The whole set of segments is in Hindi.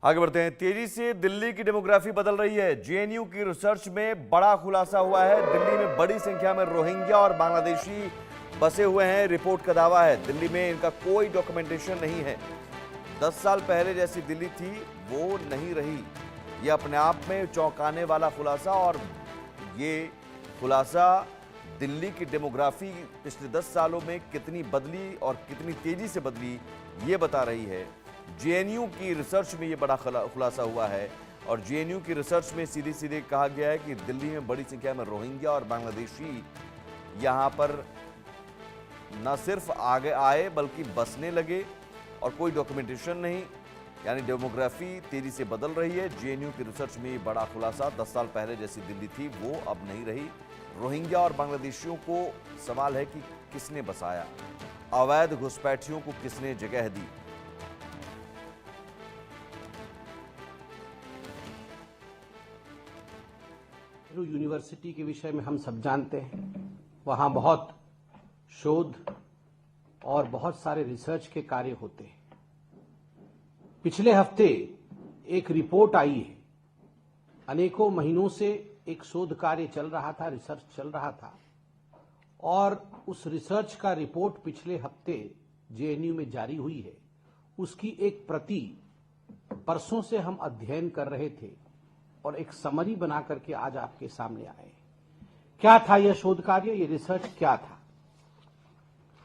आगे बढ़ते हैं। तेजी से दिल्ली की डेमोग्राफी बदल रही है। जेएनयू की रिसर्च में बड़ा खुलासा हुआ है। दिल्ली में बड़ी संख्या में रोहिंग्या और बांग्लादेशी बसे हुए हैं। रिपोर्ट का दावा है दिल्ली में इनका कोई डॉक्यूमेंटेशन नहीं है। 10 साल पहले जैसी दिल्ली थी वो नहीं रही। यह अपने आप में चौंकाने वाला खुलासा, और ये खुलासा दिल्ली की डेमोग्राफी पिछले 10 सालों में कितनी बदली और कितनी तेजी से बदली ये बता रही है। जेएनयू की रिसर्च में ये बड़ा खुलासा हुआ है, और जेएनयू की रिसर्च में सीधे सीधे कहा गया है कि दिल्ली में बड़ी संख्या में रोहिंग्या और बांग्लादेशी यहां पर न सिर्फ आगे आए बल्कि बसने लगे, और कोई डॉक्यूमेंटेशन नहीं। यानी डेमोग्राफी तेजी से बदल रही है। जेएनयू की रिसर्च में ये बड़ा खुलासा, 10 साल पहले जैसी दिल्ली थी वो अब नहीं रही। रोहिंग्या और बांग्लादेशियों को सवाल है कि किसने बसाया, अवैध घुसपैठियों को किसने जगह दी। यूनिवर्सिटी के विषय में हम सब जानते हैं, वहां बहुत शोध और बहुत सारे रिसर्च के कार्य होते हैं। पिछले हफ्ते एक रिपोर्ट आई है। अनेकों महीनों से एक शोध कार्य चल रहा था, रिसर्च चल रहा था, और उस रिसर्च का रिपोर्ट पिछले हफ्ते जेएनयू में जारी हुई है। उसकी एक प्रति परसों से हम अध्ययन कर रहे थे और एक समरी बना करके आज आपके सामने आए। क्या था यह शोध कार्य, यह रिसर्च क्या था?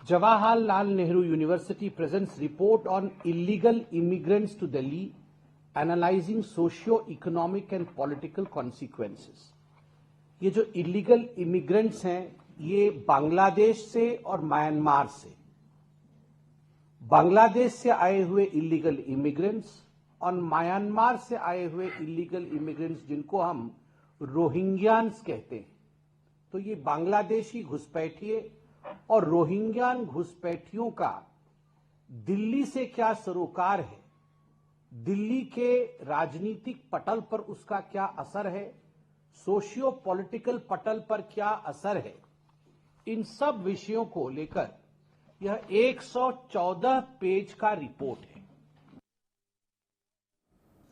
Jawaharlal Nehru university presents report on illegal immigrants to Delhi analysing socio economic and political consequences. ये जो इलीगल इमिग्रेंट्स हैं ये बांग्लादेश से और म्यांमार से, बांग्लादेश से आए हुए इलीगल इमिग्रेंट्स और म्यांमार से आए हुए इलीगल इमिग्रेंट्स जिनको हम रोहिंग्यान्स कहते हैं। तो ये बांग्लादेशी घुसपैठिए और रोहिंग्यान घुसपैठियों का दिल्ली से क्या सरोकार है, दिल्ली के राजनीतिक पटल पर उसका क्या असर है, सोशियो पॉलिटिकल पटल पर क्या असर है, इन सब विषयों को लेकर यह 114 पेज का रिपोर्ट है।